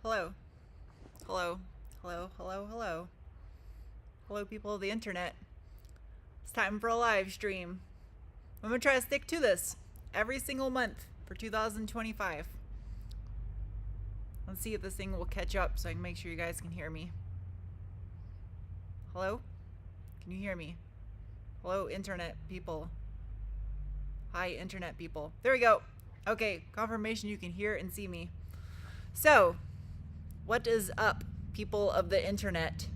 Hello. Hello. Hello, hello, hello. Hello, people of the internet. It's time for a live stream. I'm going to try to stick to this every single month for 2025. Let's see if this thing will catch up so I can make sure you guys can hear me. Hello? Can you hear me? Hello, internet people. Hi, internet people. There we go. Okay, confirmation you can hear and see me. So, what is up, people of the internet?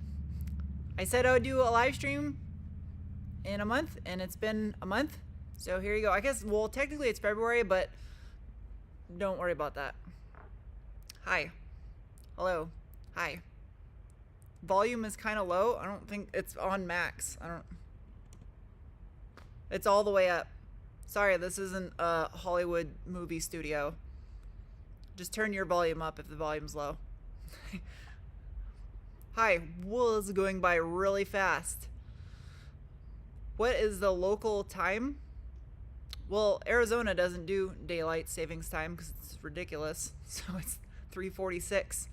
I said I would do a live stream in a month, and it's been a month. So here you go. I guess, well, technically it's February, but don't worry about that. Hi. Hello. Hi. Volume is kind of low. I don't think it's on max. It's all the way up. Sorry, this isn't a Hollywood movie studio. Just turn your volume up if the volume's low. Hi, wool is going by really fast. What is the local time? Well, Arizona doesn't do daylight savings time because it's ridiculous. So it's 3:46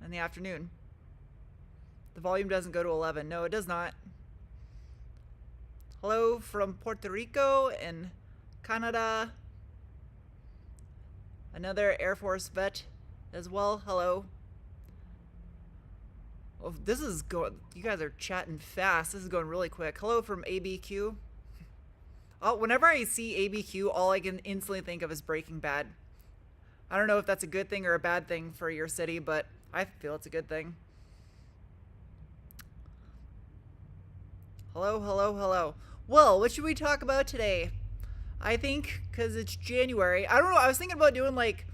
in the afternoon. The volume doesn't go to 11. No, it does not. Hello from Puerto Rico and Canada. Another Air Force vet as well. Hello. Oh, this is going. You guys are chatting fast. This is going really quick. Hello from ABQ. Oh, whenever I see ABQ, all I can instantly think of is Breaking Bad. I don't know if that's a good thing or a bad thing for your city, but I feel it's a good thing. Hello, hello, hello. Well, what should we talk about today? I think because it's January. I don't know. I was thinking about doing like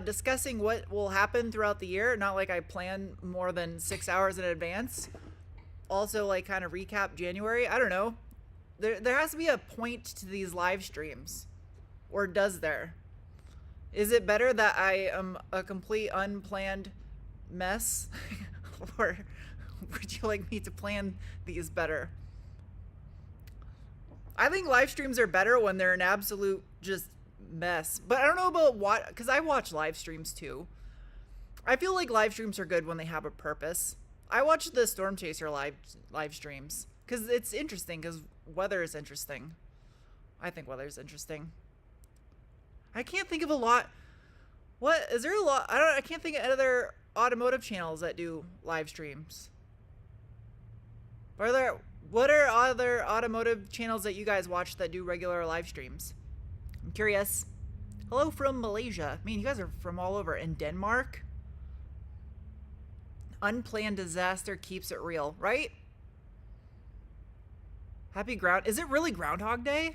discussing what will happen throughout the year. Not like I plan more than 6 hours in advance. Also, like kind of recap January. I don't know. There has to be a point to these live streams, or does there? Is it better that I am a complete unplanned mess, or would you like me to plan these better? I think live streams are better when they're an absolute just mess. But I don't know about what, because I watch live streams too. I feel like live streams are good when they have a purpose. I watch the Storm Chaser live streams because it's interesting, because weather is interesting. I think weather is interesting. I can't think of a lot. What is there a lot? I can't think of other automotive channels that do live streams. What are other automotive channels that you guys watch that do regular live streams? I'm curious. Hello from Malaysia. I mean, you guys are from all over. In Denmark. Unplanned disaster keeps it real, right? Is it really Groundhog Day?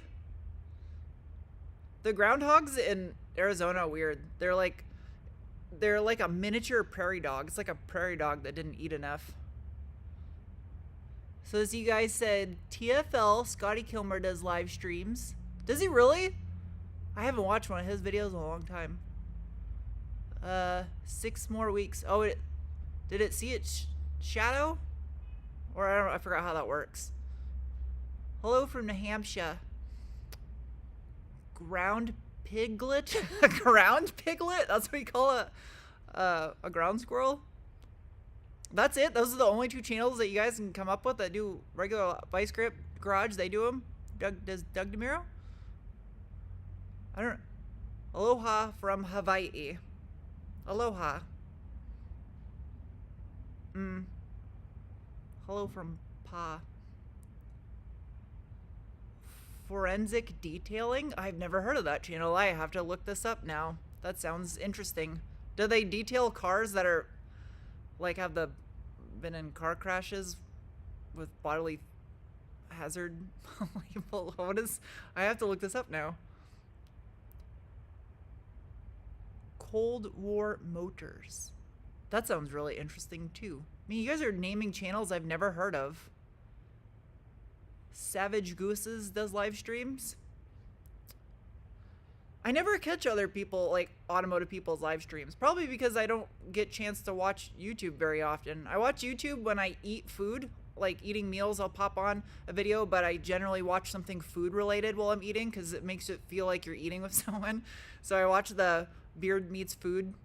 The groundhogs in Arizona are weird. They're like a miniature prairie dog. It's like a prairie dog that didn't eat enough. So as you guys said, TFL, Scotty Kilmer does live streams. Does he really? I haven't watched one of his videos in a long time. 6 more weeks. Oh, did it see its shadow? Or I forgot how that works. Hello from New Hampshire. Ground piglet? A ground piglet? That's what we call a ground squirrel? That's it? Those are the only 2 channels that you guys can come up with that do regular Vice Grip Garage? They do them? Does Doug DeMiro? I don't know. Aloha from Hawaii. Aloha. Hello from Pa. Forensic Detailing? I've never heard of that channel. I have to look this up now. That sounds interesting. Do they detail cars that are like been in car crashes with bodily hazard label? I have to look this up now. Cold War Motors. That sounds really interesting too. I mean, you guys are naming channels I've never heard of. Savage Gooses does live streams. I never catch other people, like automotive people's live streams. Probably because I don't get a chance to watch YouTube very often. I watch YouTube when I eat food, like eating meals. I'll pop on a video, but I generally watch something food related while I'm eating because it makes it feel like you're eating with someone. So I watch the Beard Meets Food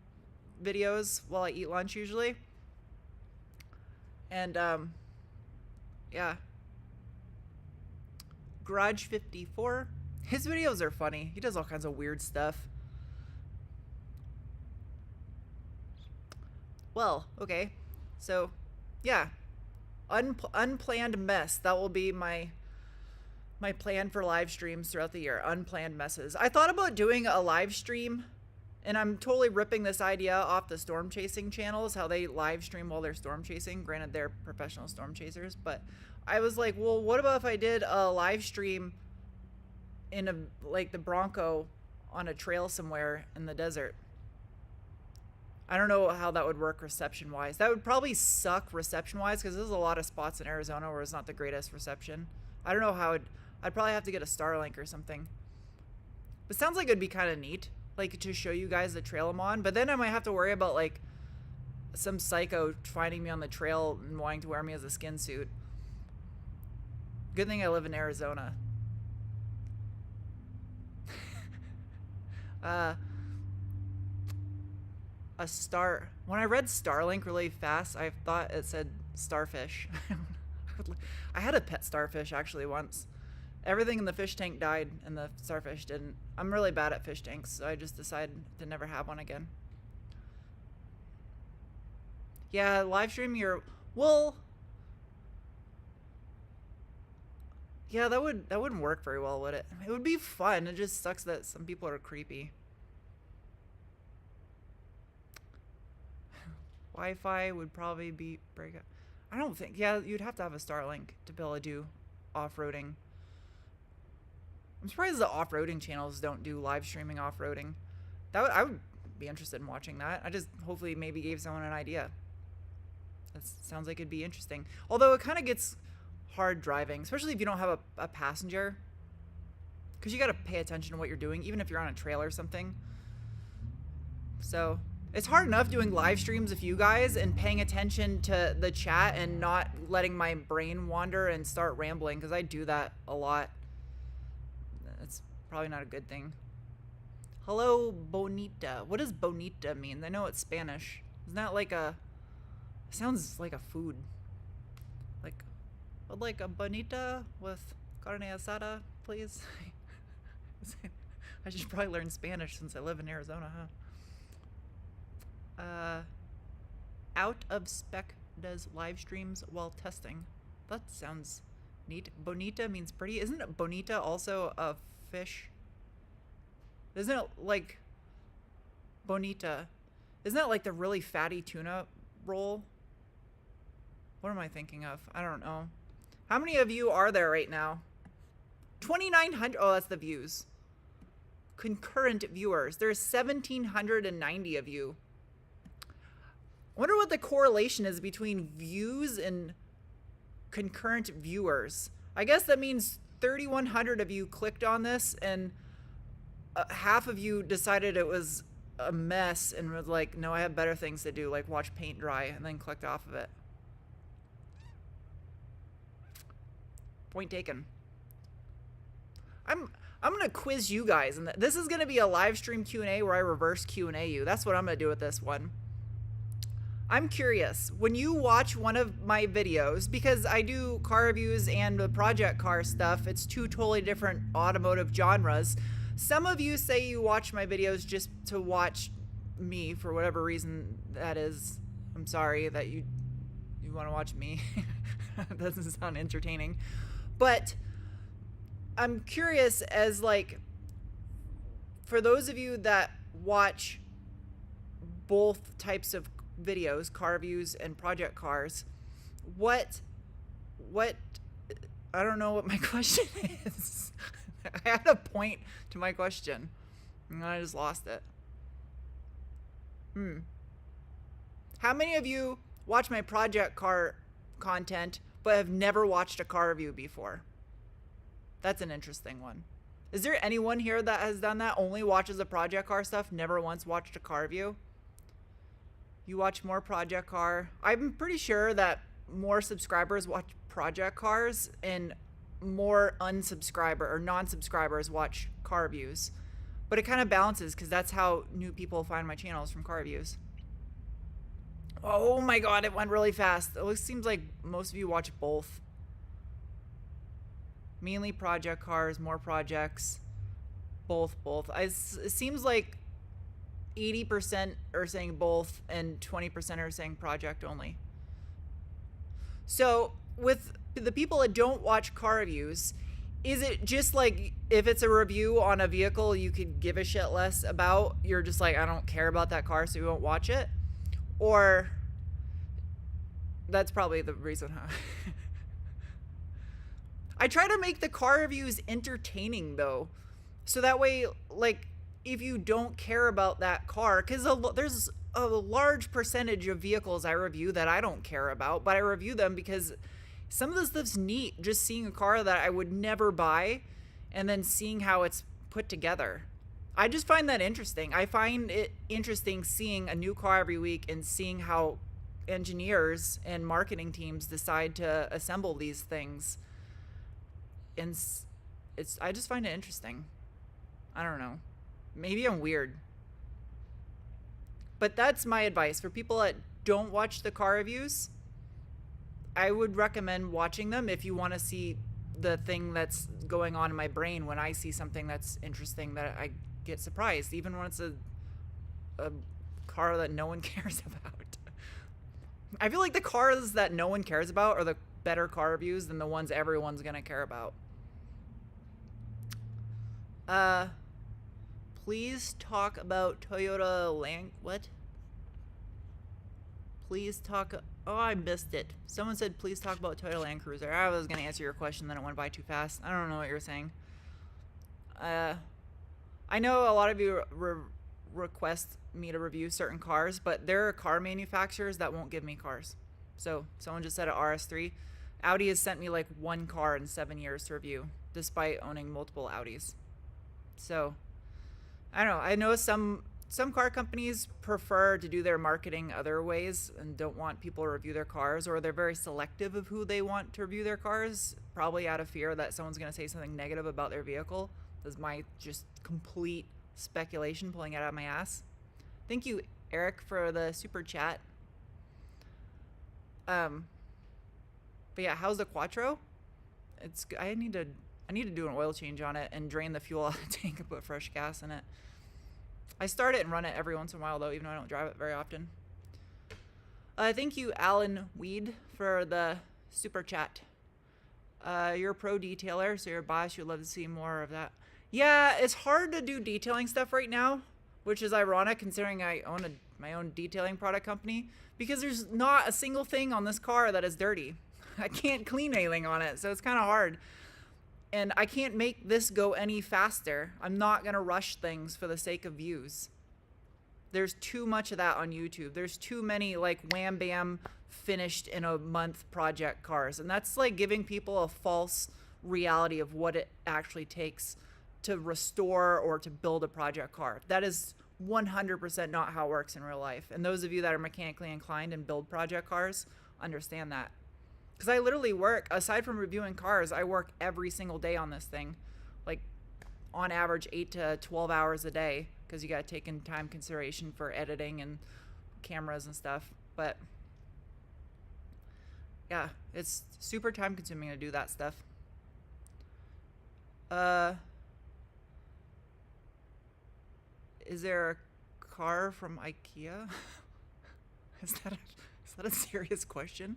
videos while I eat lunch usually. And yeah. Garage 54. His videos are funny. He does all kinds of weird stuff. Well, okay. So, yeah. Unplanned mess. That will be my plan for live streams throughout the year. Unplanned messes. I thought about doing a live stream, and I'm totally ripping this idea off the storm chasing channels, how they live stream while they're storm chasing. Granted, they're professional storm chasers, but I was like, well, what about if I did a live stream in like the Bronco on a trail somewhere in the desert? I don't know how that would work reception wise. That would probably suck reception wise, because there's a lot of spots in Arizona where it's not the greatest reception. I don't know how I'd probably have to get a Starlink or something. But sounds like it'd be kind of neat, like to show you guys the trail I'm on. But then I might have to worry about like some psycho finding me on the trail and wanting to wear me as a skin suit. Good thing I live in Arizona. When I read Starlink really fast, I thought it said starfish. I had a pet starfish actually once. Everything in the fish tank died and the starfish didn't. I'm really bad at fish tanks, so I just decided to never have one again. Yeah, live stream your, well, yeah, that wouldn't work very well, would it? It would be fun. It just sucks that some people are creepy. Wi-Fi would probably be break up. I don't think. Yeah, you'd have to have a Starlink to be able to do off-roading. I'm surprised the off-roading channels don't do live streaming off-roading. I would be interested in watching that. I just hopefully maybe gave someone an idea. That sounds like it'd be interesting. Although it kind of gets hard driving, especially if you don't have a passenger, because you got to pay attention to what you're doing, even if you're on a trail or something. So it's hard enough doing live streams with you guys and paying attention to the chat and not letting my brain wander and start rambling, because I do that a lot. It's probably not a good thing. Hello, bonita. What does bonita mean? I know it's Spanish. Isn't that like a... sounds like a food. I'd like a bonita with carne asada, please. I should probably learn Spanish since I live in Arizona, huh? Out of spec does live streams while testing. That sounds neat. Bonita means pretty. Isn't it bonita also a fish? Isn't it like bonita? Isn't that like the really fatty tuna roll? What am I thinking of? I don't know. How many of you are there right now? 2,900. Oh, that's the views. Concurrent viewers. There's 1,790 of you. I wonder what the correlation is between views and concurrent viewers. I guess that means 3,100 of you clicked on this, and half of you decided it was a mess and was like, no, I have better things to do, like watch paint dry, and then clicked off of it. Point taken. I'm gonna quiz you guys, and this is gonna be a live stream Q&A where I reverse Q&A you. That's what I'm gonna do with this one. I'm curious, when you watch one of my videos, because I do car reviews and the project car stuff, it's two totally different automotive genres. Some of you say you watch my videos just to watch me for whatever reason that is. I'm sorry that you want to watch me. That doesn't sound entertaining. But I'm curious, as like, for those of you that watch both types of videos, car reviews and project cars, what I don't know what my question is. I had a point to my question and I just lost it. How many of you watch my project car content but have never watched a car review before? That's an interesting one. Is there anyone here that has done that? Only watches the project car stuff, never once watched a car review? You watch more project car. I'm pretty sure that more subscribers watch project cars and more unsubscriber or non-subscribers watch car reviews. But it kind of balances, because that's how new people find my channels, from car reviews. Oh my god, it went really fast. It seems like most of you watch both. Mainly project cars, more projects. Both. It seems like 80% are saying both and 20% are saying project only. So, with the people that don't watch car reviews, is it just like if it's a review on a vehicle you could give a shit less about, you're just like, I don't care about that car, so you won't watch it? Or that's probably the reason, huh? I try to make the car reviews entertaining though. So that way, like, if you don't care about that car, because there's a large percentage of vehicles I review that I don't care about, but I review them because some of this stuff's neat. Just seeing a car that I would never buy and then seeing how it's put together. I just find that interesting. I find it interesting seeing a new car every week and seeing how engineers and marketing teams decide to assemble these things. And I just find it interesting. I don't know. Maybe I'm weird. But that's my advice for people that don't watch the car reviews. I would recommend watching them if you want to see the thing that's going on in my brain when I see something that's interesting, that I get surprised, even when it's a car that no one cares about. I feel like the cars that no one cares about are the better car reviews than the ones everyone's gonna care about. Please talk about Toyota Land... What? Please talk... Oh, I missed it. Someone said, please talk about Toyota Land Cruiser. I was going to answer your question, then it went by too fast. I don't know what you're saying. I know a lot of you request me to review certain cars, but there are car manufacturers that won't give me cars. So, someone just said a RS3. Audi has sent me like one car in 7 years to review, despite owning multiple Audis. So, I don't know. I know some car companies prefer to do their marketing other ways and don't want people to review their cars, or they're very selective of who they want to review their cars, probably out of fear that someone's going to say something negative about their vehicle. This is my just complete speculation, pulling it out of my ass. Thank you, Eric, for the super chat. But yeah, how's the Quattro? I need to do an oil change on it and drain the fuel out of the tank and put fresh gas in it. I start it and run it every once in a while, though, even though I don't drive it very often. Thank you, Alan Weed, for the super chat. You're a pro detailer, so you're a boss. You'd love to see more of that. Yeah, it's hard to do detailing stuff right now, which is ironic considering I own my own detailing product company, because there's not a single thing on this car that is dirty. I can't clean anything on it, so it's kind of hard. And I can't make this go any faster. I'm not going to rush things for the sake of views. There's too much of that on YouTube. There's too many like wham bam finished in a month project cars. And that's like giving people a false reality of what it actually takes to restore or to build a project car. That is 100% not how it works in real life. And those of you that are mechanically inclined and build project cars understand that. Because I literally work, aside from reviewing cars, I work every single day on this thing. Like, on average, 8 to 12 hours a day. Because you got to take in time consideration for editing and cameras and stuff. But, yeah, it's super time consuming to do that stuff. Is there a car from IKEA? Is that a serious question?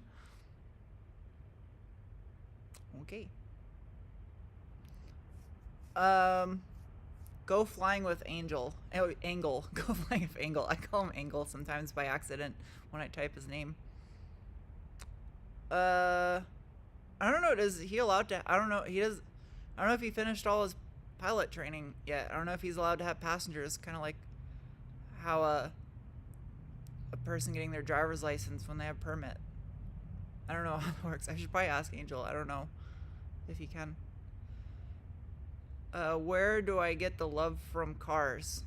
Okay. Go flying with Angel. Oh, Angle. Go flying with Angle. I call him Angle sometimes by accident when I type his name. I don't know. Is he allowed to? I don't know. I don't know if he finished all his pilot training yet. I don't know if he's allowed to have passengers. Kind of like how a person getting their driver's license when they have permit. I don't know how it works. I should probably ask Angel. I don't know if he can. Where do I get the love from cars?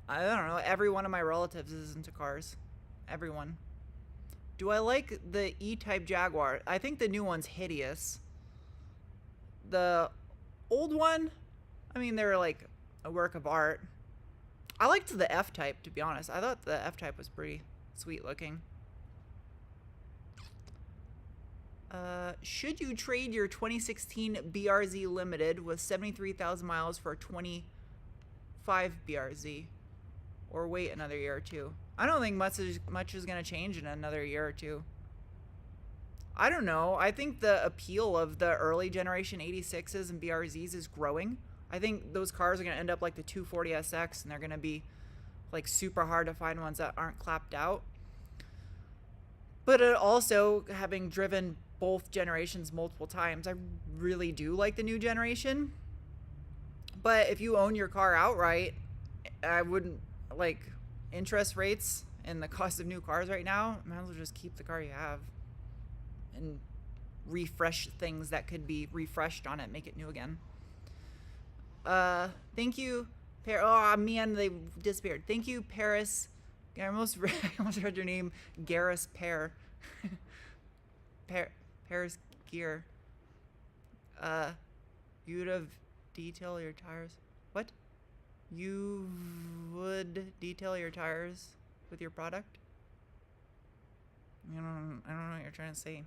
I don't know. Every one of my relatives is into cars. Everyone. Do I like the E-Type Jaguar? I think the new one's hideous. The old one, I mean, they're like a work of art. I liked the F type, to be honest. I thought the F type was pretty sweet looking. Should you trade your 2016 BRZ Limited with 73,000 miles for a 25 BRZ? Or wait another year or two? I don't think much is going to change in another year or two. I don't know. I think the appeal of the early generation 86s and BRZs is growing. I think those cars are going to end up like the 240SX, and they're going to be like super hard to find ones that aren't clapped out. But it also, having driven both generations multiple times, I really do like the new generation. But if you own your car outright, I wouldn't, like, interest rates and the cost of new cars right now, might as well just keep the car you have and refresh things that could be refreshed on it, make it new again. Thank you, oh man, they disappeared. Thank you, Paris. I almost read your name, Garrus Pear. Paris Gear. You'd have detail your tires. What? You would detail your tires with your product? I don't know what you're trying to say.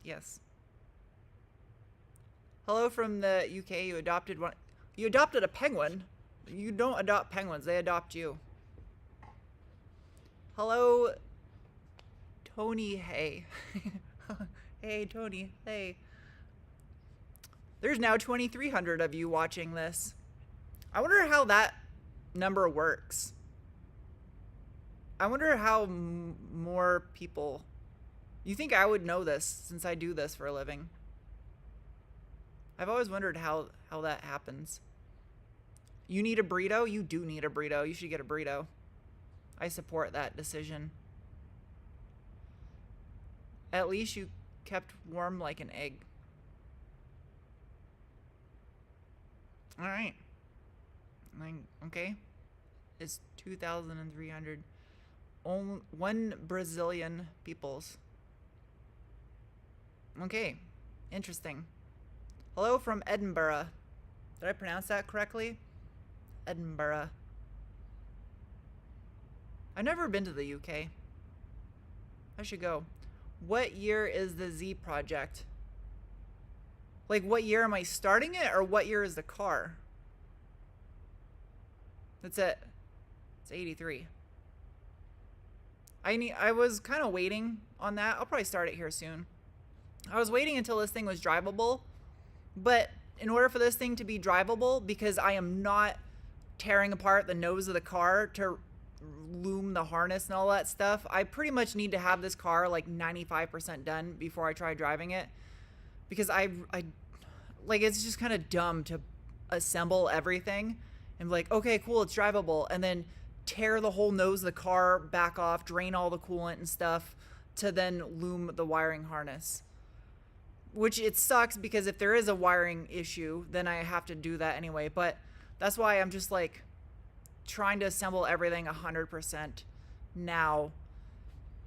Yes. Hello from the UK. You adopted one. You adopted a penguin. You don't adopt penguins. They adopt you. Hello, Tony. Hey. Hey, Tony. Hey. There's now 2,300 of you watching this. I wonder how that number works. I wonder how more people... You think I would know this since I do this for a living? I've always wondered how that happens. You need a burrito? You do need a burrito. You should get a burrito. I support that decision. At least you kept warm like an egg. Alright. Okay. It's 2,300. One Brazilian peoples. Okay. Interesting. Hello from Edinburgh. Did I pronounce that correctly? Edinburgh. I've never been to the UK. I should go. What year is the Z project? Like, what year am I starting it, or what year is the car? That's it. It's 83. I was kind of waiting on that. I'll probably start it here soon. I was waiting until this thing was drivable, but in order for this thing to be drivable, because I am not tearing apart the nose of the car to loom the harness and all that stuff, I pretty much need to have this car like 95% done before I try driving it, because I like, it's just kind of dumb to assemble everything and be like, okay, cool, it's drivable, and then tear the whole nose of the car back off, drain all the coolant and stuff to then loom the wiring harness. Which it sucks, because if there is a wiring issue, then I have to do that anyway. But that's why I'm just like trying to assemble everything 100% now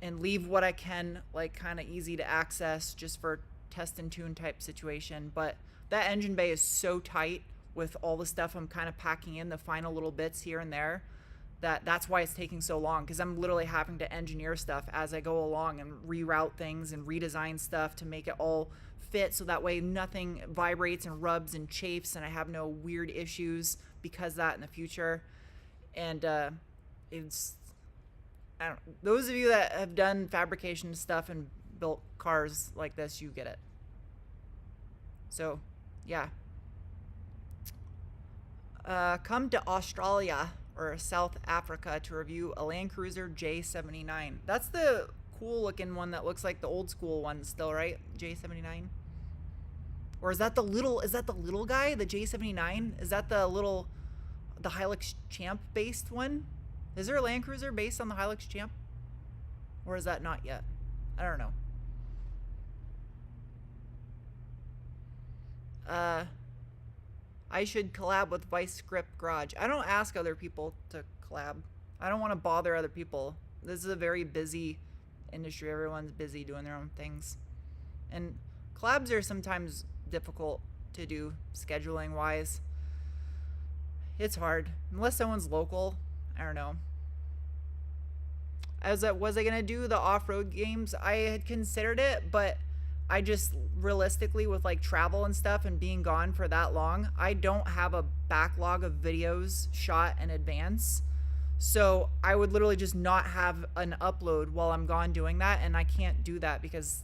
and leave what I can like kind of easy to access just for test and tune type situation. But that engine bay is so tight with all the stuff I'm kind of packing in, the final little bits here and there, that's why it's taking so long, because I'm literally having to engineer stuff as I go along and reroute things and redesign stuff to make it all fit, so that way nothing vibrates and rubs and chafes and I have no weird issues because of that in the future. And it's, I don't, those of you that have done fabrication stuff and built cars like this, you get it. So yeah, come to Australia or South Africa to review a Land Cruiser J79. That's the cool looking one that looks like the old school one still, right? J79. Or is that the little guy, the J79? Is that the Hilux Champ based one? Is there a Land Cruiser based on the Hilux Champ? Or is that not yet? I don't know. I should collab with Vice Script Garage. I don't ask other people to collab. I don't want to bother other people. This is a very busy industry. Everyone's busy doing their own things. And collabs are sometimes difficult to do scheduling wise. It's hard. Unless someone's local. I don't know. Was I gonna do the off-road games? I had considered it, but I just realistically, with like travel and stuff and being gone for that long, I don't have a backlog of videos shot in advance. So I would literally just not have an upload while I'm gone doing that, and I can't do that because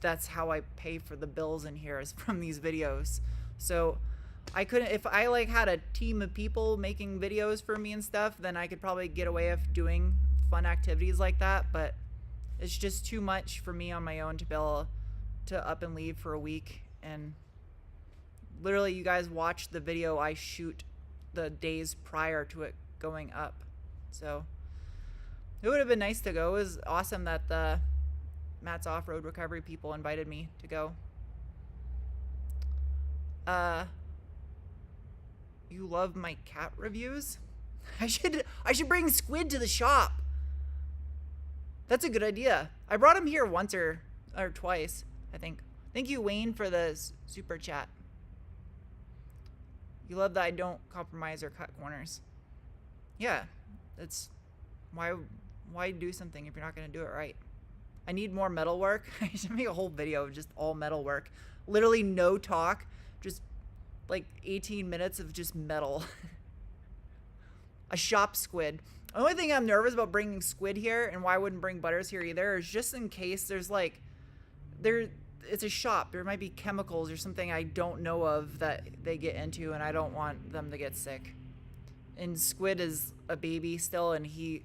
that's how I pay for the bills in here, is from these videos. So I couldn't, if I like had a team of people making videos for me and stuff, then I could probably get away with doing fun activities like that, but it's just too much for me on my own to be able to up and leave for a week. And literally, you guys watch the video I shoot the days prior to it going up. So it would have been nice to go. It was awesome that the Matt's Off-Road Recovery people invited me to go. You love my cat reviews? I should bring Squid to the shop. That's a good idea. I brought him here once or twice, I think. Thank you, Wayne, for the super chat. You love that I don't compromise or cut corners. Yeah, that's why do something if you're not gonna do it right? I need more metal work. I should make a whole video of just all metal work. Literally no talk, just like 18 minutes of just metal. A shop squid. The only thing I'm nervous about bringing Squid here, and why I wouldn't bring Butters here either, is just in case there's like, it's a shop. There might be chemicals or something I don't know of that they get into, and I don't want them to get sick. And Squid is a baby still, and he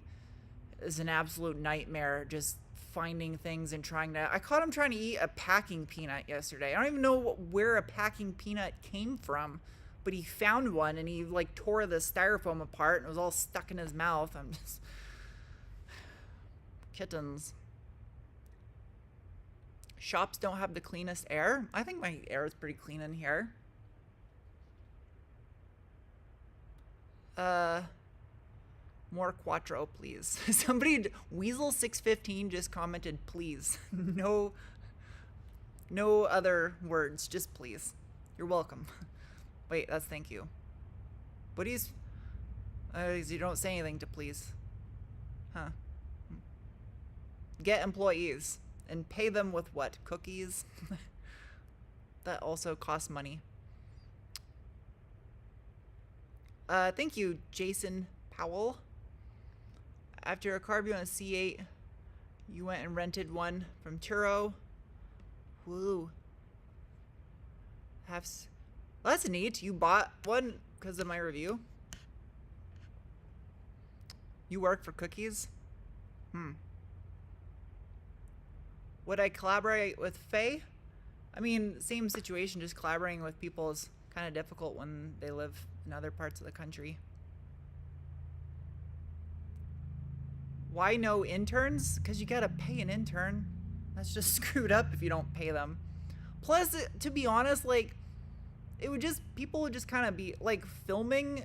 is an absolute nightmare just finding things and trying to... I caught him trying to eat a packing peanut yesterday. I don't even know where a packing peanut came from, but he found one, and he like tore the styrofoam apart, and it was all stuck in his mouth. I'm just... Kittens. Shops don't have the cleanest air. I think my air is pretty clean in here. More Quattro, please. Somebody, Weasel615 just commented, please. No other words, just please. You're welcome. Wait, that's thank you. But you don't say anything to please. Huh. Get employees and pay them with what? Cookies? That also costs money. Thank you, Jason Powell. After a Carbio and a C8, you went and rented one from Turo. Woo. Well, that's neat. You bought one because of my review. You work for cookies? Would I collaborate with Faye? I mean, same situation, just collaborating with people is kind of difficult when they live in other parts of the country. Why no interns? Because you gotta pay an intern. That's just screwed up if you don't pay them. Plus, to be honest, like, people would just kind of be like filming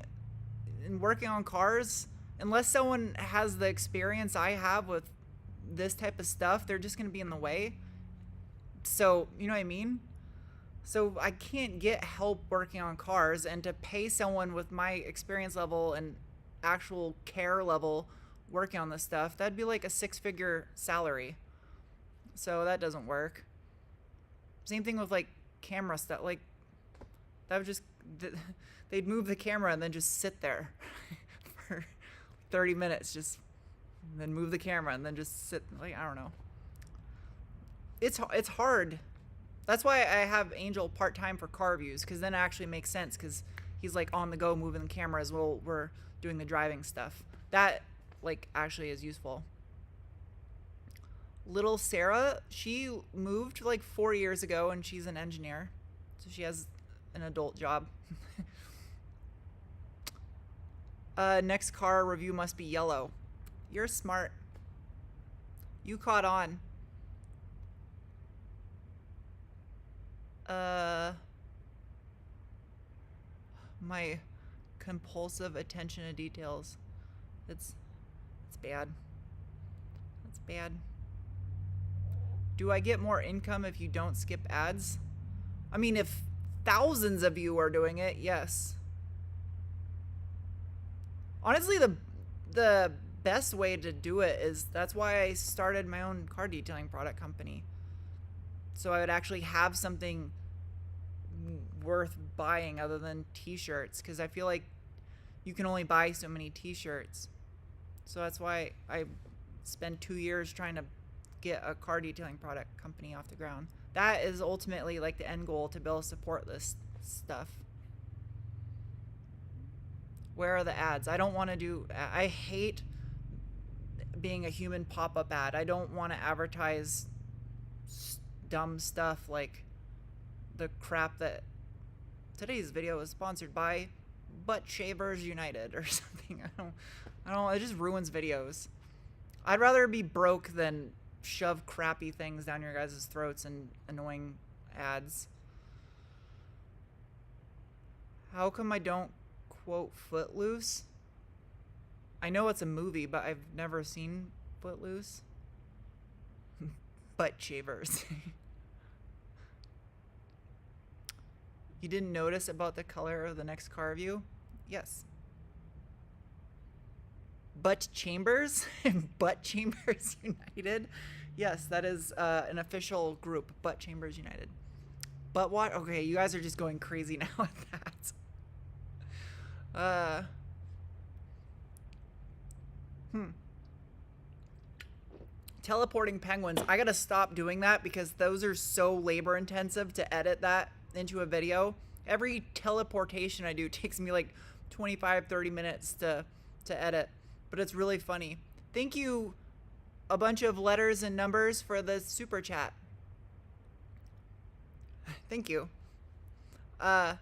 and working on cars. Unless someone has the experience I have with this type of stuff, they're just gonna be in the way. So, you know what I mean? So I can't get help working on cars, and to pay someone with my experience level and actual care level working on this stuff, that'd be like a 6-figure salary. So that doesn't work. Same thing with like camera stuff. Like, that would just, they'd move the camera and then just sit there for 30 minutes, just, and then move the camera and then just sit. Like, I don't know. It's hard. That's why I have Angel part-time for car reviews, because then it actually makes sense, because he's like on the go moving the camera as well we're doing the driving stuff. That like actually is useful. Little Sarah, she moved like 4 years ago, and she's an engineer, so she has an adult job. Next car review must be yellow. You're smart. You caught on. My compulsive attention to details. It's bad. That's bad. Do I get more income if you don't skip ads? I mean, if thousands of you are doing it, yes. Honestly, the best way to do it is, that's why I started my own car detailing product company. So I would actually have something worth buying other than t-shirts, because I feel like you can only buy so many t-shirts. So that's why I spent 2 years trying to get a car detailing product company off the ground. That is ultimately like the end goal, to be able to support this stuff. Where are the ads? I don't want to do, I hate being a human pop-up ad. I don't want to advertise dumb stuff like the crap that today's video is sponsored by Butt Shavers United or something. I don't, it just ruins videos. I'd rather be broke than shove crappy things down your guys' throats and annoying ads. How come I don't quote Footloose? I know it's a movie, but I've never seen Footloose. Butt shavers. You didn't notice about the color of the next car view? Yes. Butt Chambers? Butt Chambers United? Yes, that is an official group, Butt Chambers United. But what? Okay, you guys are just going crazy now with that. Teleporting penguins. I gotta stop doing that because those are so labor intensive to edit that into a video. Every teleportation I do takes me like 25-30 minutes to edit, but it's really funny. Thank you, a bunch of letters and numbers, for the super chat. Thank you. I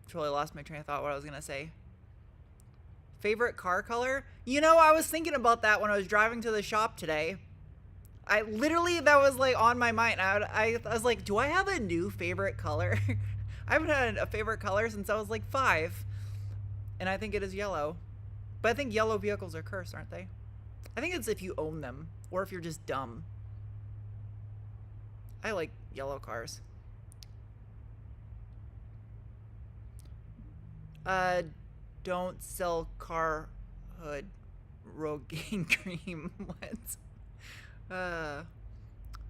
totally lost my train of thought, what I was gonna say. Favorite car color? You know, I was thinking about that when I was driving to the shop today. I literally, that was like on my mind. I was like, do I have a new favorite color? I haven't had a favorite color since I was like 5. And I think it is yellow. But I think yellow vehicles are cursed, aren't they? I think it's if you own them, or if you're just dumb. I like yellow cars. Don't sell car hood. Rogaine cream. What?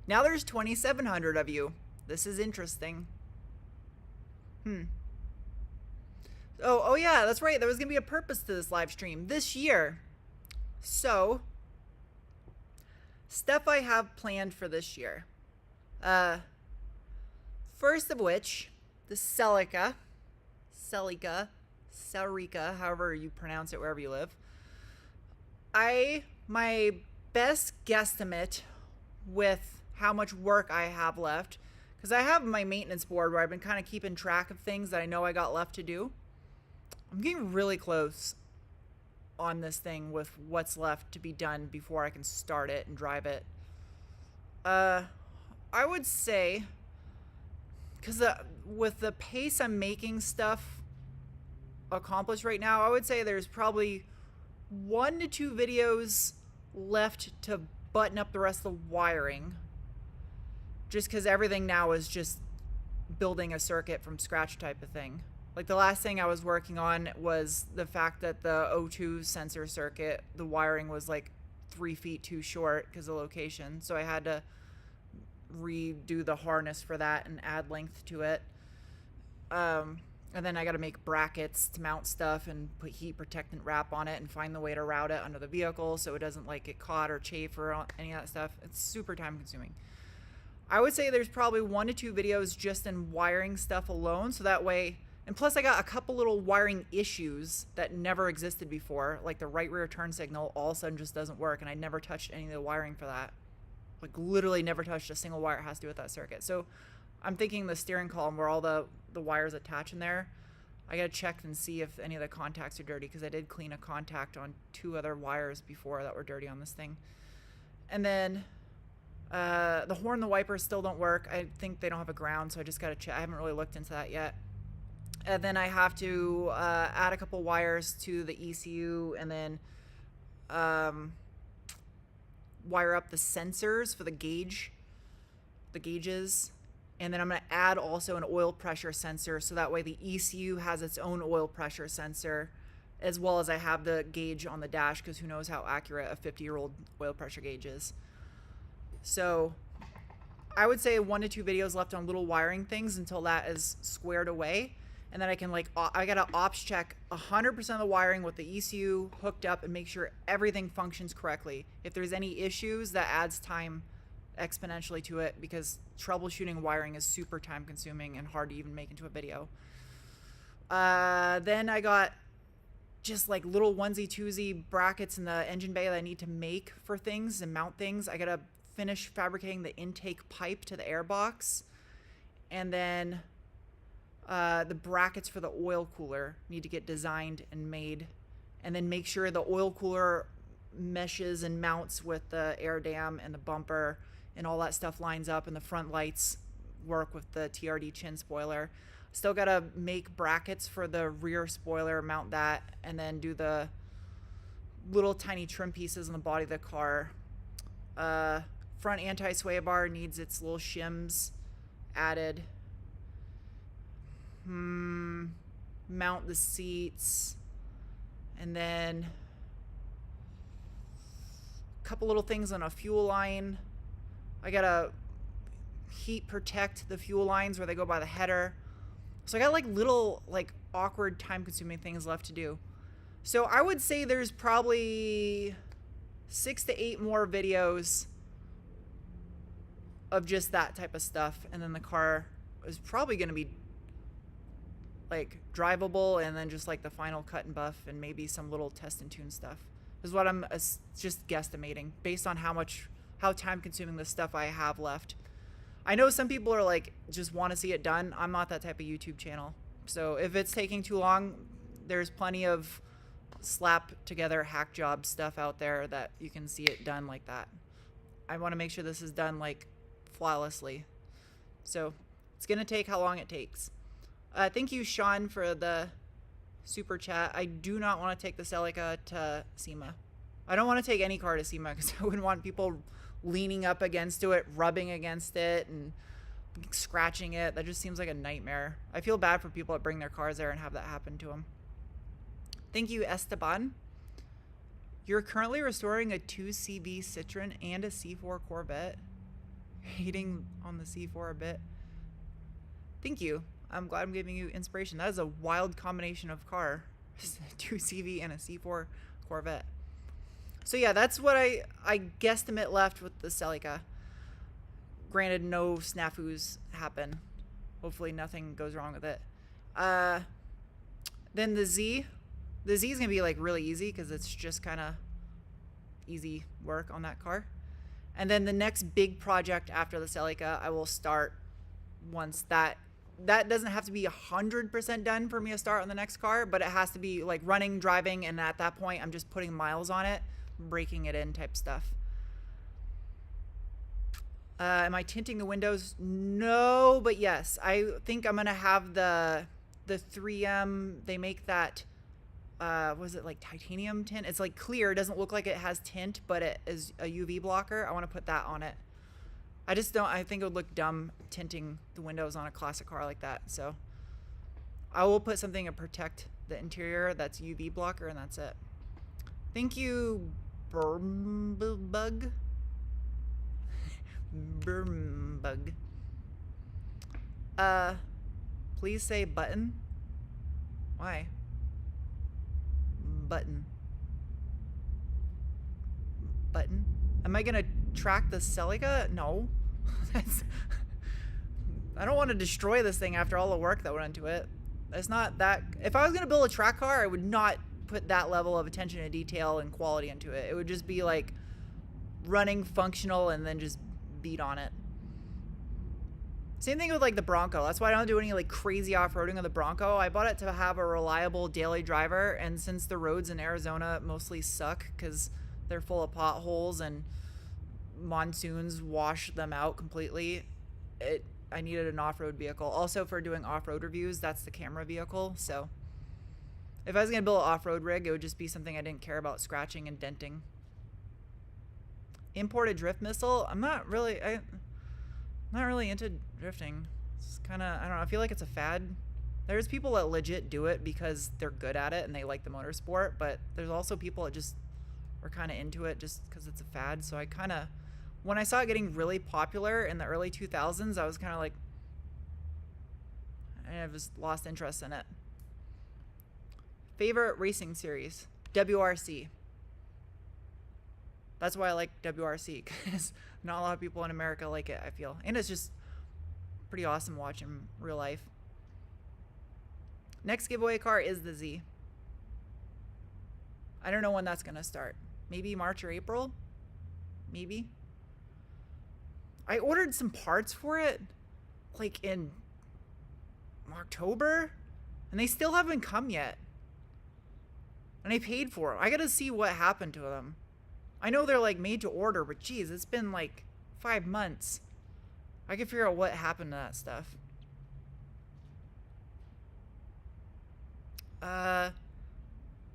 Now there's 2,700 of you. This is interesting. Oh yeah, that's right. There was gonna be a purpose to this live stream this year. So, stuff I have planned for this year. First of which, the Celica, however you pronounce it wherever you live. My best guesstimate with how much work I have left, because I have my maintenance board where I've been kind of keeping track of things that I know I got left to do. I'm getting really close on this thing with what's left to be done before I can start it and drive it. I would say, because with the pace I'm making stuff accomplished right now, I would say there's probably 1 to 2 videos left to button up the rest of the wiring, just because everything now is just building a circuit from scratch type of thing. Like the last thing I was working on was the fact that the O2 sensor circuit, the wiring was like 3 feet too short because of location, so I had to redo the harness for that and add length to it. And then I got to make brackets to mount stuff and put heat protectant wrap on it and find the way to route it under the vehicle so it doesn't like get caught or chafe or any of that stuff. It's super time consuming. I would say there's probably 1 to 2 videos just in wiring stuff alone, so that way, and plus I got a couple little wiring issues that never existed before, like the right rear turn signal all of a sudden just doesn't work, and I never touched any of the wiring for that. Like literally never touched a single wire it has to do with that circuit. So I'm thinking the steering column where all the wires attach in there, I gotta check and see if any of the contacts are dirty, because I did clean a contact on 2 other wires before that were dirty on this thing. And then the horn and the wipers still don't work. I think they don't have a ground, so I just gotta check. I haven't really looked into that yet. And then I have to add a couple wires to the ECU, and then wire up the sensors for the gauges, And then I'm going to add also an oil pressure sensor, so that way the ECU has its own oil pressure sensor, as well as I have the gauge on the dash, because who knows how accurate a 50-year-old oil pressure gauge is. So I would say 1 to 2 videos left on little wiring things until that is squared away. And then I can I got to ops check 100% of the wiring with the ECU hooked up and make sure everything functions correctly. If there's any issues, that adds time exponentially to it, because troubleshooting wiring is super time consuming and hard to even make into a video. Then I got just like little onesie twosie brackets in the engine bay that I need to make for things and mount things. I gotta finish fabricating the intake pipe to the airbox, and then the brackets for the oil cooler need to get designed and made, and then make sure the oil cooler meshes and mounts with the air dam and the bumper and all that stuff lines up, and the front lights work with the TRD chin spoiler. Still gotta make brackets for the rear spoiler, mount that, and then do the little tiny trim pieces on the body of the car. Front anti-sway bar needs its little shims added. Mount the seats, and then a couple little things on a fuel line. I gotta heat protect the fuel lines where they go by the header. So I got like little like awkward time consuming things left to do. So I would say there's probably 6 to 8 more videos of just that type of stuff, and then the car is probably going to be like drivable, and then just like the final cut and buff and maybe some little test and tune stuff is what I'm just guesstimating based on how time consuming the stuff I have left. I know some people are like, just want to see it done. I'm not that type of YouTube channel. So if it's taking too long, there's plenty of slap together hack job stuff out there that you can see it done like that. I want to make sure this is done like flawlessly. So it's going to take how long it takes. Thank you, Sean, for the super chat. I do not want to take the Celica to SEMA. I don't want to take any car to SEMA because I wouldn't want people leaning up against it, rubbing against it, and scratching it. That just seems like a nightmare. I feel bad for people that bring their cars there and have that happen to them. Thank you, Esteban. You're currently restoring a 2CV Citroen and a C4 Corvette. Hating on the C4 a bit. Thank you. I'm glad I'm giving you inspiration. That is a wild combination of car. 2CV and a C4 Corvette. So yeah, that's what I guesstimate left with the Celica. Granted, no snafus happen. Hopefully nothing goes wrong with it. Then the Z. The Z is going to be like really easy because it's just kind of easy work on that car. And then the next big project after the Celica, I will start once that doesn't have to be 100% done for me to start on the next car, but it has to be like running, driving, and at that point, I'm just putting miles on it, breaking it in type stuff. Am I tinting the windows? No, but yes. I think I'm going to have the 3M, they make that, was it like titanium tint? It's like clear. It doesn't look like it has tint, but it is a UV blocker. I want to put that on it. I think it would look dumb tinting the windows on a classic car like that. So I will put something to protect the interior that's UV blocker, and that's it. Thank you, Bermbug. Bermbug. Please say button. Why? Button. Button. Am I gonna track the Celica? No. I don't want to destroy this thing after all the work that went into it. It's not that. If I was gonna build a track car, I would not put that level of attention to detail and quality into it. It would just be like running functional and then just beat on it. Same thing with like the Bronco. That's why I don't do any like crazy off-roading on the Bronco. I bought it to have a reliable daily driver, and since the roads in Arizona mostly suck because they're full of potholes and monsoons wash them out completely, I needed an off-road vehicle. Also for doing off-road reviews, that's the camera vehicle. So if I was gonna build an off-road rig, it would just be something I didn't care about scratching and denting. Imported drift missile. I'm not I'm not really into drifting. It's kind of, I don't know, I feel like it's a fad. There's people that legit do it because they're good at it and they like the motorsport, but there's also people that just are kind of into it just because it's a fad. So I kind of, when I saw it getting really popular in the early 2000s, I was kind of like, I just lost interest in it. Favorite racing series? WRC. That's why I like WRC, because not a lot of people in America like it, I feel. And it's just pretty awesome watching real life. Next giveaway car is the Z. I don't know when that's going to start. Maybe March or April? Maybe. I ordered some parts for it, like in October, and they still haven't come yet. And I paid for them. I got to see what happened to them. I know they're like made to order, but geez, it's been like 5 months. I can figure out what happened to that stuff.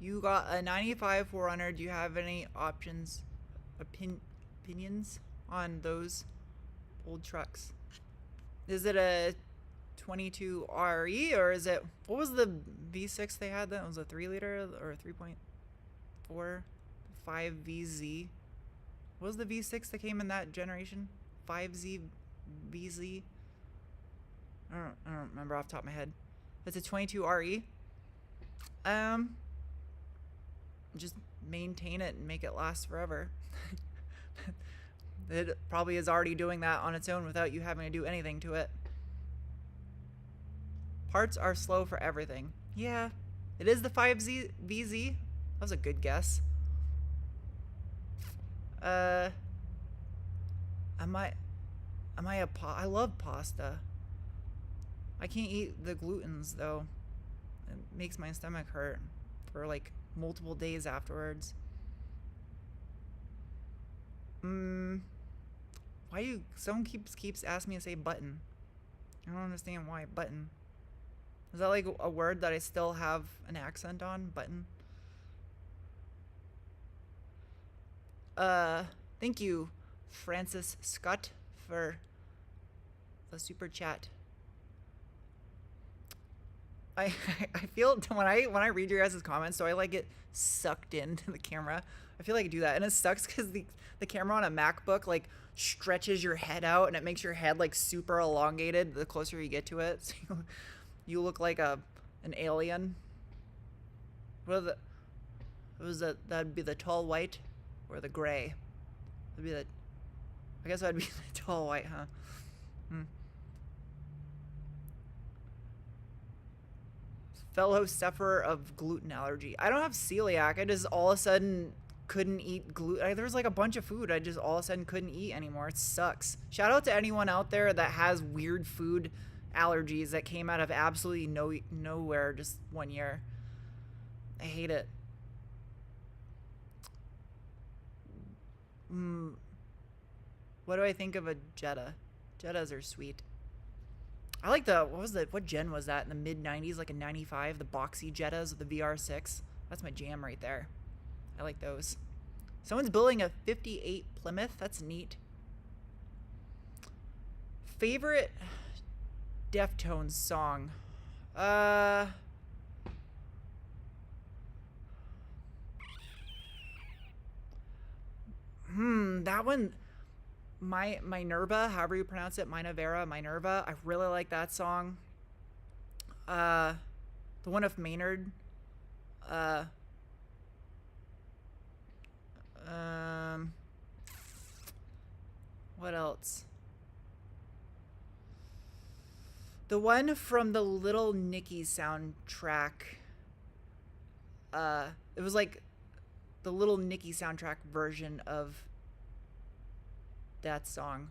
You got a 95 400. Do you have any options, opinions on those old trucks? Is it a 22 RE or is it, what was the V6 they had then? It was a 3 liter or a 3.4 5 VZ. What was the V6 that came in that generation? 5Z VZ. I don't remember off the top of my head. It's a 22 RE. Just maintain it and make it last forever. It probably is already doing that on its own without you having to do anything to it. Parts are slow for everything. Yeah, it is the 5Z VZ. That was a good guess. I love pasta. I can't eat the glutens though. It makes my stomach hurt for like multiple days afterwards. Why do someone keeps asking me to say button? I don't understand why button. Is that like a word that I still have an accent on? Button. Thank you, Francis Scott, for the super chat. I feel when I read your guys' comments, so I like get sucked into the camera. I feel like I do that, and it sucks because the camera on a MacBook like stretches your head out, and it makes your head like super elongated the closer you get to it. So you look like an alien. What was that? That'd be the tall white or the gray. That'd be I guess that'd be the tall white, huh? Fellow sufferer of gluten allergy. I don't have celiac. I just all of a sudden couldn't eat gluten. There was like a bunch of food I just all of a sudden couldn't eat anymore. It sucks. Shout out to anyone out there that has weird food allergies that came out of absolutely nowhere just one year. I hate it. What do I think of a Jetta? Jettas are sweet. I like what gen was that in the mid 90s, like a 95, the boxy Jettas with the VR6. That's my jam right there. I like those. Someone's building a 58 Plymouth. That's neat. Favorite Deftones song? That one, Minerva, however you pronounce it, Minerva. I really like that song. The one of Maynard. What else? The one from the Little Nicky soundtrack. It was like the Little Nicky soundtrack version of that song.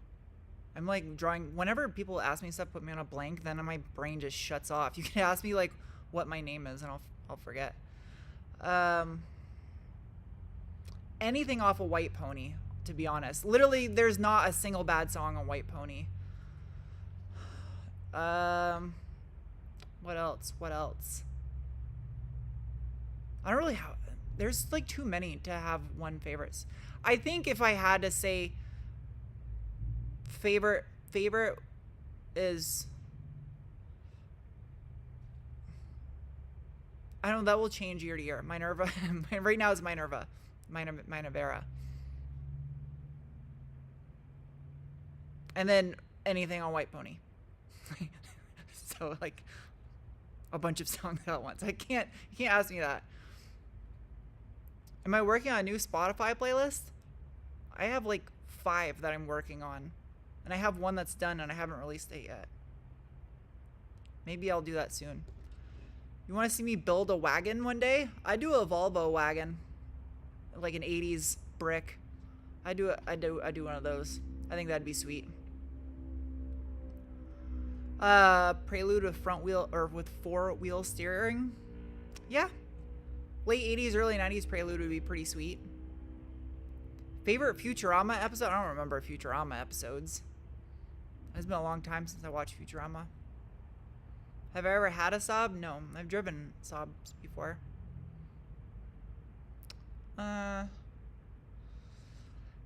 I'm like drawing, whenever people ask me stuff, put me on a blank, then my brain just shuts off. You can ask me like what my name is and I'll forget. Anything off of White Pony, to be honest. Literally, there's not a single bad song on White Pony. What else? I don't really have, there's like too many to have one favorites. I think if I had to say favorite favorite is, I don't know, that will change year to year. Minerva, right now is Minerva. Minerva. And then anything on White Pony. So like a bunch of songs at once. You can't ask me that. Am I working on a new Spotify playlist? I have like 5 that I'm working on. And I have one that's done and I haven't released it yet. Maybe I'll do that soon. You want to see me build a wagon one day? I do a Volvo wagon. Like an 80s brick. I do one of those. I think that'd be sweet. Prelude with front wheel or with 4-wheel steering. Yeah. Late 80s, early 90s Prelude would be pretty sweet. Favorite Futurama episode? I don't remember Futurama episodes. It's been a long time since I watched Futurama. Have I ever had a Saab? No. I've driven Saabs before.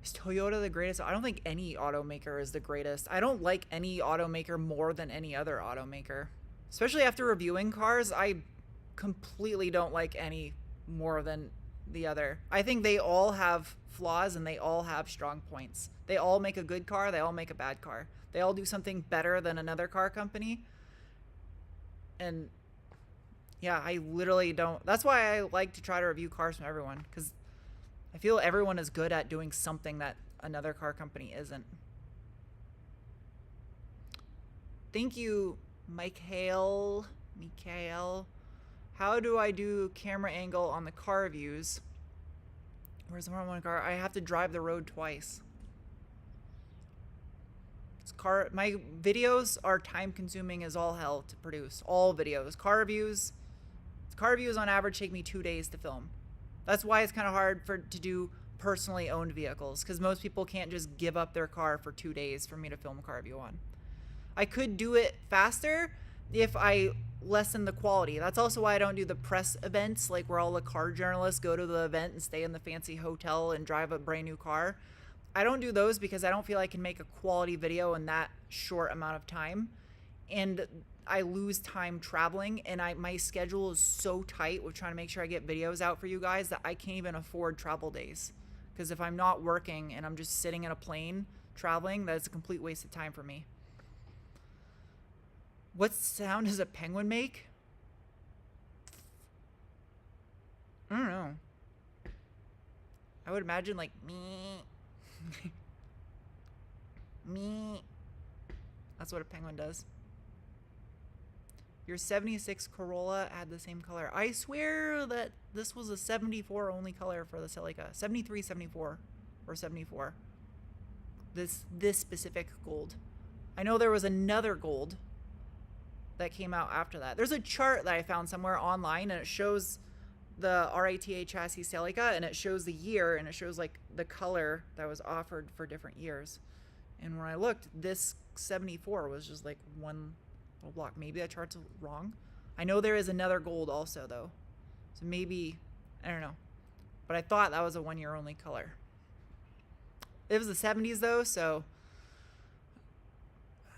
Is Toyota the greatest? I don't think any automaker is the greatest. I don't like any automaker more than any other automaker. Especially after reviewing cars, I completely don't like any more than the other. I think they all have flaws and they all have strong points. They all make a good car, they all make a bad car. They all do something better than another car company. And yeah, I literally don't. That's why I like to try to review cars from everyone, because I feel everyone is good at doing something that another car company isn't. Thank you, Mikhail. How do I do camera angle on the car views? Where's the one car? I have to drive the road twice. My videos are time consuming as all hell to produce. All videos. Car reviews on average take me 2 days to film. That's why it's kind of hard to do personally owned vehicles, because most people can't just give up their car for 2 days for me to film a car review on. I could do it faster if I lessen the quality. That's also why I don't do the press events, like where all the car journalists go to the event and stay in the fancy hotel and drive a brand new car. I don't do those because I don't feel I can make a quality video in that short amount of time. And I lose time traveling, and my schedule is so tight with trying to make sure I get videos out for you guys that I can't even afford travel days. Because if I'm not working and I'm just sitting in a plane traveling, that's a complete waste of time for me. What sound does a penguin make? I don't know. I would imagine like me. Me. That's what a penguin does. Your 76 Corolla had the same color. I swear that this was a 74 only color for the Celica. 73, 74, or 74. This specific gold. I know there was another gold that came out after that. There's a chart that I found somewhere online, and it shows the RATA chassis Celica, and it shows the year, and it shows like the color that was offered for different years. And when I looked, this 74 was just like one little block. Maybe that chart's wrong. I know there is another gold also though, so maybe, I don't know, but I thought that was a 1 year only color. It was the 70s though, so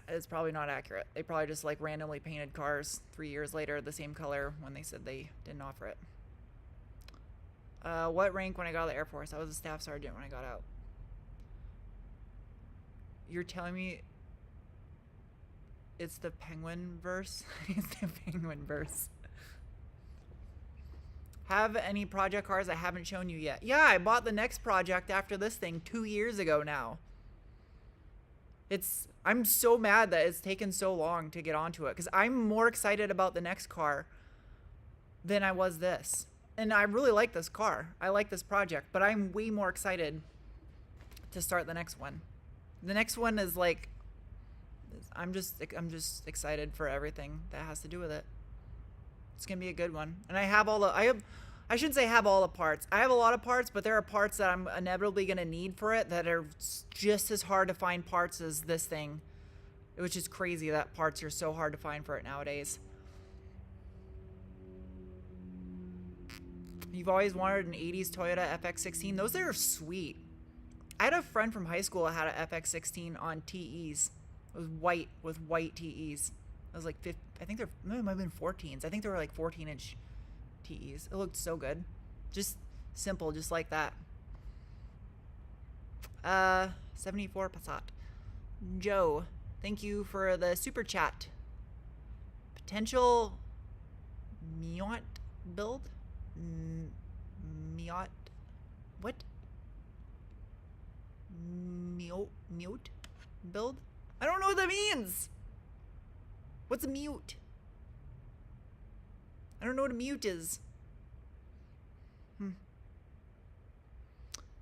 it's probably not accurate. They probably just like randomly painted cars 3 years later the same color when they said they didn't offer it. What rank when I got out of the Air Force? I was a staff sergeant when I got out. You're telling me it's the penguin verse? It's the penguin verse. Have any project cars I haven't shown you yet? Yeah, I bought the next project after this thing 2 years ago now. I'm so mad that it's taken so long to get onto it, because I'm more excited about the next car than I was this. And I really like this car. I like this project, but I'm way more excited to start the next one. The next one is like, I'm just excited for everything that has to do with it. It's gonna be a good one. And I have all the, I shouldn't say have all the parts. I have a lot of parts, but there are parts that I'm inevitably gonna need for it that are just as hard to find parts as this thing, which is crazy that parts are so hard to find for it nowadays. You've always wanted an 80s Toyota FX16. Those are sweet. I had a friend from high school that had an FX16 on TEs, It was white with white TEs. It was like 50, I think it might have been 14s. I think they were like 14-inch TEs. It looked so good. Just simple, just like that. 74 Passat. Joe, thank you for the super chat. Potential Miot build? Miot? What? Mute build? I don't know what that means. What's a mute? I don't know what a mute is.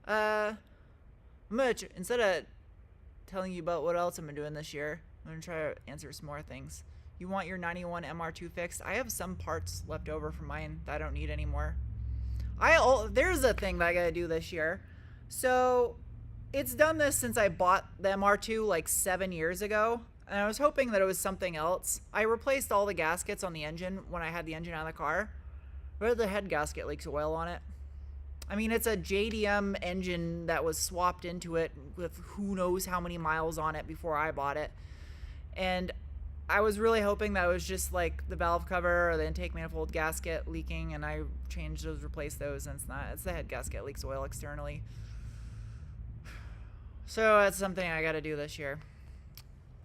I'm gonna instead of telling you about what else I've been doing this year, I'm gonna try to answer some more things. You want your 91 MR2 fixed? I have some parts left over from mine that I don't need anymore. There's a thing that I gotta do this year. So it's done this since I bought the MR2 like 7 years ago, and I was hoping that it was something else. I replaced all the gaskets on the engine when I had the engine out of the car, but the head gasket leaks oil on it. I mean, it's a JDM engine that was swapped into it with who knows how many miles on it before I bought it. And I was really hoping that it was just like the valve cover or the intake manifold gasket leaking, and I changed those, replaced those, and it's not. It's the head gasket leaks oil externally. So that's something I gotta do this year.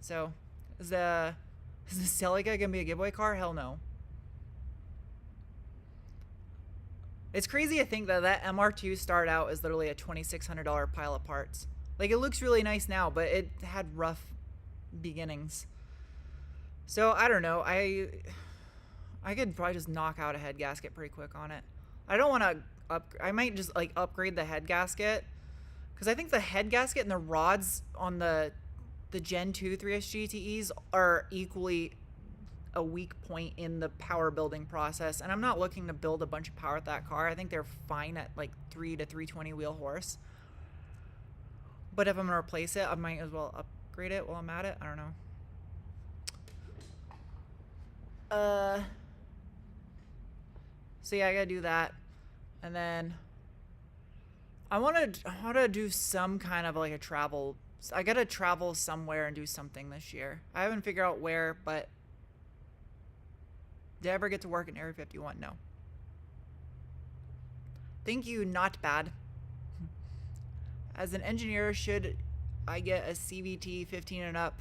So, is the Celica gonna be a giveaway car? Hell no. It's crazy to think that MR2 started out as literally a $2,600 pile of parts. Like, it looks really nice now, but it had rough beginnings. So, I don't know. I could probably just knock out a head gasket pretty quick on it. I don't want to I might just, like, upgrade the head gasket. Because I think the head gasket and the rods on the Gen 2 3SG TEs are equally a weak point in the power building process, and I'm not looking to build a bunch of power with that car. I think they're fine at like 3 to 320 wheel horse, but if I'm gonna replace it, I might as well upgrade it while I'm at it. I don't know. So yeah, I gotta do that, and then I want to do some kind of like a travel. I gotta travel somewhere and do something this year. I haven't figured out where, but did I ever get to work in Area 51? No. Thank you, not bad. As an engineer, should I get a CVT 15 and up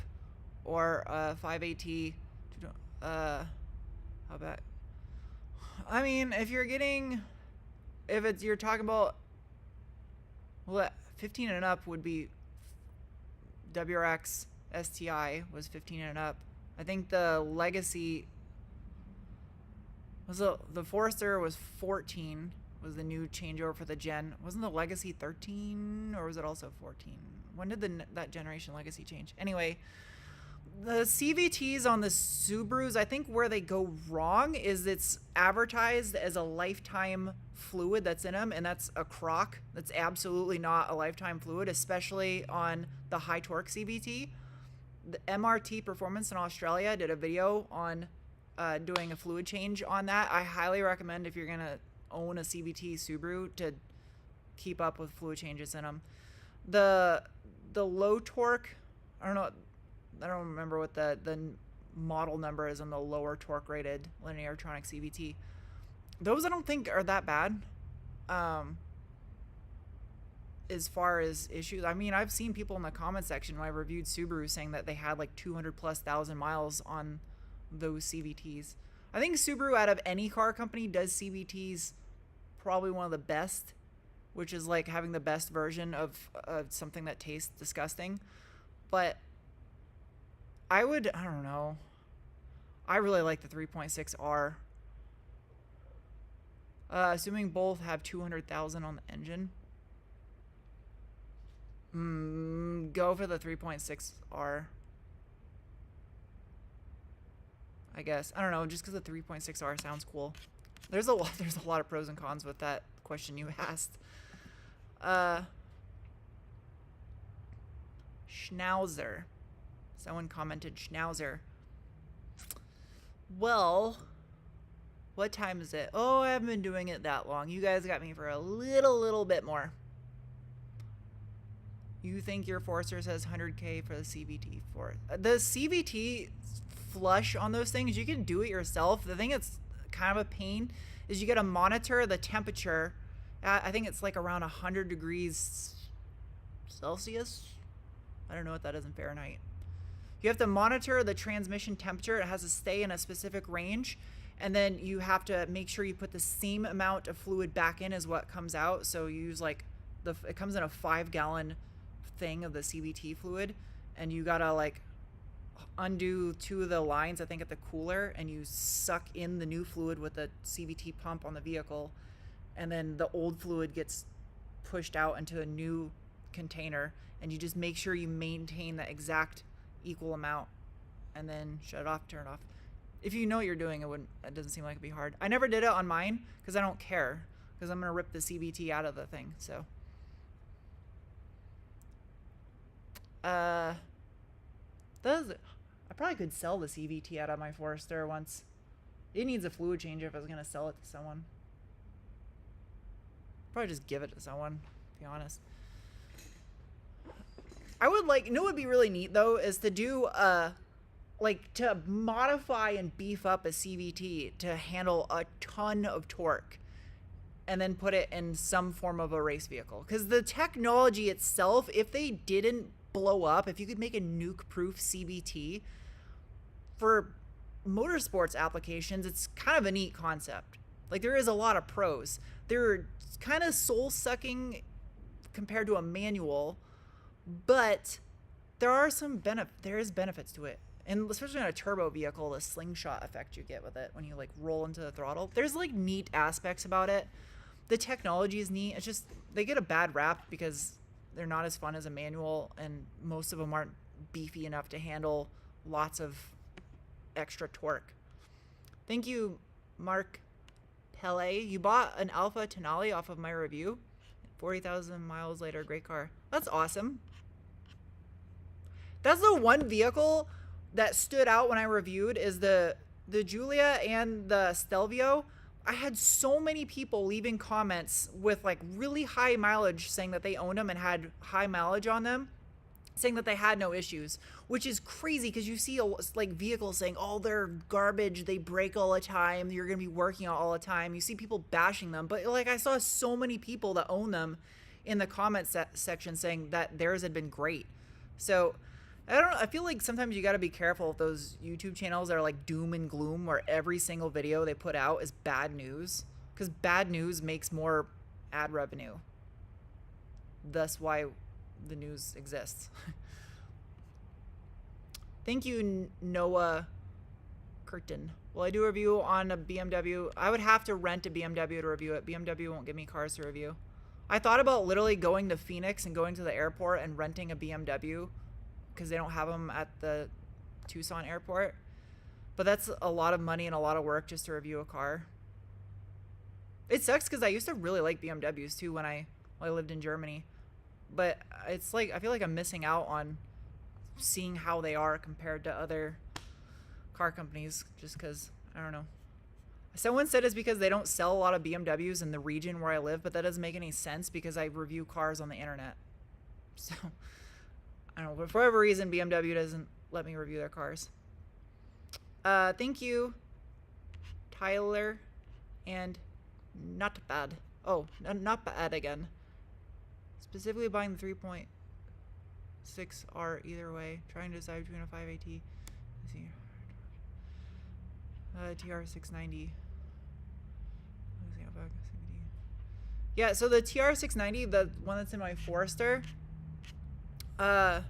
or a 5AT? How about? I mean, if you're talking about, well, 15 and up would be WRX STI was 15 and up. I think the Legacy the Forester was 14, was the new changeover for the gen. Wasn't the Legacy 13, or was it also 14? When did that generation Legacy change? Anyway, the CVTs on the Subarus, I think where they go wrong is it's advertised as a lifetime fluid that's in them, and that's a crock. That's absolutely not a lifetime fluid, especially on the high torque CVT. The MRT Performance in Australia did a video on doing a fluid change on that. I highly recommend, if you're gonna own a CVT Subaru, to keep up with fluid changes in them. The low torque, I don't remember what the model number is on the lower torque rated Lineartronic CVT. Those I don't think are that bad. As far as issues, I mean, I've seen people in the comment section when I reviewed Subaru saying that they had like 200,000+ miles on those CVTs. I think Subaru, out of any car company, does CVTs probably one of the best, which is like having the best version of something that tastes disgusting. But I don't know. I really like the 3.6R. Assuming both have 200,000 on the engine. Go for the 3.6R. I guess. I don't know, just because the 3.6R sounds cool. There's a lot of pros and cons with that question you asked. Schnauzer. Someone commented Schnauzer. Well, what time is it? Oh, I haven't been doing it that long. You guys got me for a little bit more. You think your Forester says 100K for the CVT for the CVT flush on those things? You can do it yourself. The thing that's kind of a pain is you got to monitor the temperature. I think it's like around 100 degrees Celsius. I don't know what that is in Fahrenheit. You have to monitor the transmission temperature. It has to stay in a specific range. And then you have to make sure you put the same amount of fluid back in as what comes out. So you use like it comes in a 5-gallon thing of the CVT fluid, and you gotta like undo 2 of the lines, I think, at the cooler, and you suck in the new fluid with the CVT pump on the vehicle, and then the old fluid gets pushed out into a new container, and you just make sure you maintain the exact equal amount, and then shut it off, turn it off. If you know what you're doing, it doesn't seem like it'd be hard. I never did it on mine because I don't care, because I'm gonna rip the CVT out of the thing. So I probably could sell the CVT out of my Forester once. It needs a fluid change if I was gonna sell it to someone. Probably just give it to someone, to be honest. I would like, you know what would be really neat though, is to do like to modify and beef up a CVT to handle a ton of torque, and then put it in some form of a race vehicle. Because the technology itself, if they didn't blow up, if you could make a nuke-proof CVT for motorsports applications, it's kind of a neat concept. Like, there is a lot of pros. They're kind of soul-sucking compared to a manual, but there is benefits to it. And especially on a turbo vehicle, the slingshot effect you get with it when you like roll into the throttle. There's like neat aspects about it. The technology is neat. It's just they get a bad rap because they're not as fun as a manual, and most of them aren't beefy enough to handle lots of extra torque. Thank you, Mark Pele. You bought an Alpha Tenali off of my review. 40,000 miles later, great car. That's awesome. That's the one vehicle that stood out when I reviewed, is the Giulia and the Stelvio. I had so many people leaving comments with like really high mileage saying that they owned them and had high mileage on them, saying that they had no issues, which is crazy because you see like vehicles saying, oh, they're garbage, they break all the time, you're going to be working on all the time. You see people bashing them, but like I saw so many people that own them in the comments section saying that theirs had been great. So I don't know. I feel like sometimes you got to be careful with those YouTube channels that are like doom and gloom, where every single video they put out is bad news, because bad news makes more ad revenue. That's why the news exists. Thank you, Noah Curtin. Will I do a review on a BMW? I would have to rent a BMW to review it. BMW won't give me cars to review. I thought about literally going to Phoenix and going to the airport and renting a BMW, because they don't have them at the Tucson airport. But that's a lot of money and a lot of work just to review a car. It sucks because I used to really like BMWs too when I lived in Germany. But it's like, I feel like I'm missing out on seeing how they are compared to other car companies, just because, I don't know. Someone said it's because they don't sell a lot of BMWs in the region where I live, but that doesn't make any sense because I review cars on the internet. So I don't know, but for whatever reason, BMW doesn't let me review their cars. Thank you, Tyler, and not bad. Oh, not bad again. Specifically buying the 3.6R either way. Trying to decide between a 5AT. Let's see. TR690. Yeah, so the TR690, the one that's in my Forester, I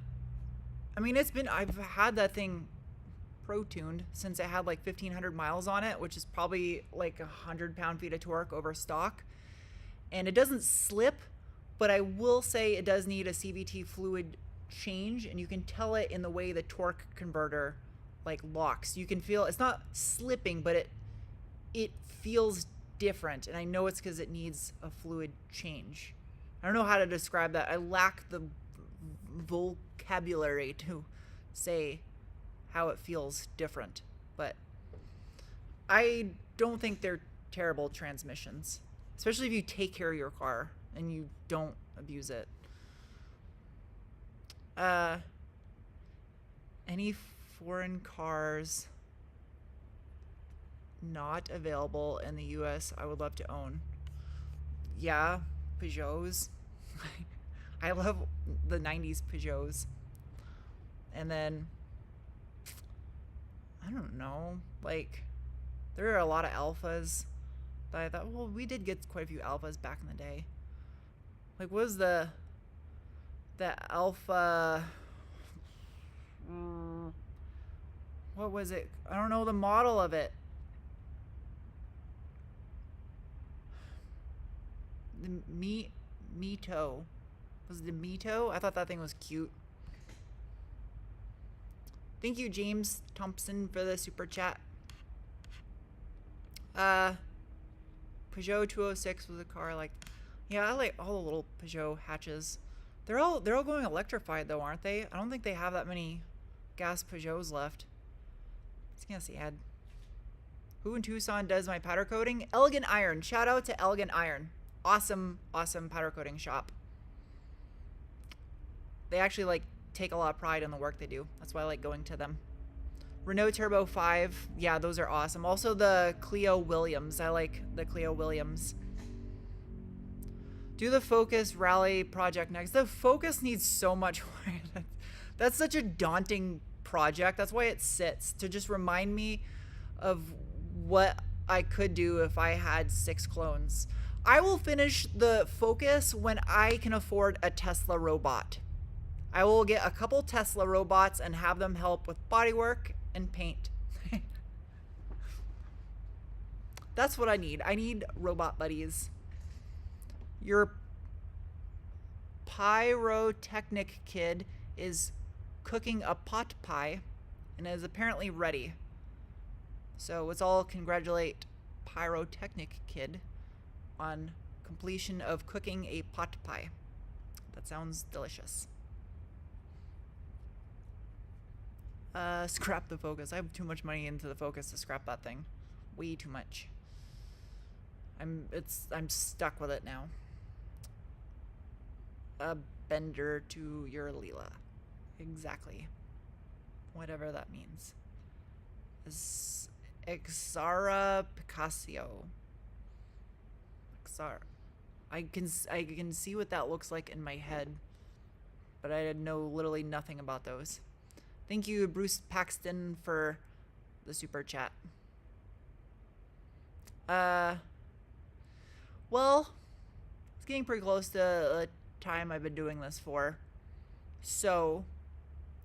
mean, I've had that thing pro-tuned since it had like 1,500 miles on it, which is probably like 100 pound-feet of torque over stock. And it doesn't slip, but I will say it does need a CVT fluid change, and you can tell it in the way the torque converter like locks. You can feel, it's not slipping, but it feels different, and I know it's because it needs a fluid change. I don't know how to describe that. I lack the vocabulary to say how it feels different, but I don't think they're terrible transmissions, especially if you take care of your car and you don't abuse it. Any foreign cars not available in the US I would love to own. Yeah, Peugeots. I love the 90s Peugeots. And then I don't know, like there are a lot of Alphas that I thought, well, we did get quite a few Alphas back in the day. Like, what was the Alpha? What was it? I don't know the model of it. The Mito. Was it the Mito? I thought that thing was cute. Thank you, James Thompson, for the super chat. Peugeot 206 was a car like, yeah, I like all the little Peugeot hatches. They're all going electrified though, aren't they? I don't think they have that many gas Peugeots left. It's kind of sad. Who in Tucson does my powder coating? Elegant Iron. Shout out to Elegant Iron. Awesome powder coating shop. They actually like take a lot of pride in the work they do. That's why I like going to them. Renault Turbo 5. Yeah, those are awesome. Also the Clio Williams. I like the Clio Williams. Do the Focus Rally project next. The Focus needs so much work. That's such a daunting project. That's why it sits, to just remind me of what I could do if I had 6 clones. I will finish the Focus when I can afford a Tesla robot. I will get a couple Tesla robots and have them help with bodywork and paint. That's what I need. I need robot buddies. Your pyrotechnic kid is cooking a pot pie and is apparently ready. So let's all congratulate pyrotechnic kid on completion of cooking a pot pie. That sounds delicious. Scrap the Focus. I have too much money into the Focus to scrap that thing. Way too much. I'm stuck with it now. A bender to your Leela. Exactly. Whatever that means. Exara Picasso. Exara. I can see what that looks like in my head, but I know literally nothing about those. Thank you, Bruce Paxton, for the super chat. Well, it's getting pretty close to the time I've been doing this for. So,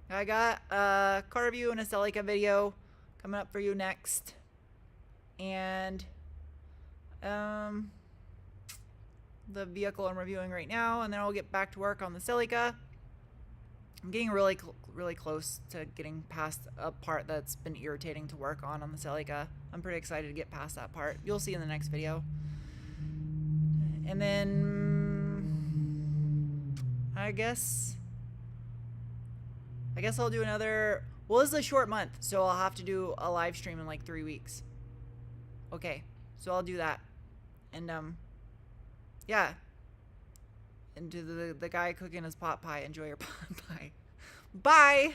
I got a car review and a Celica video coming up for you next. And, the vehicle I'm reviewing right now, and then I'll get back to work on the Celica. I'm getting really close to getting past a part that's been irritating to work on the Celica. I'm pretty excited to get past that part. You'll see in the next video. And then I guess I'll do another. Well, this is a short month, so I'll have to do a live stream in like 3 weeks. Okay, so I'll do that. And yeah. And to the guy cooking his pot pie, enjoy your pot pie. Bye!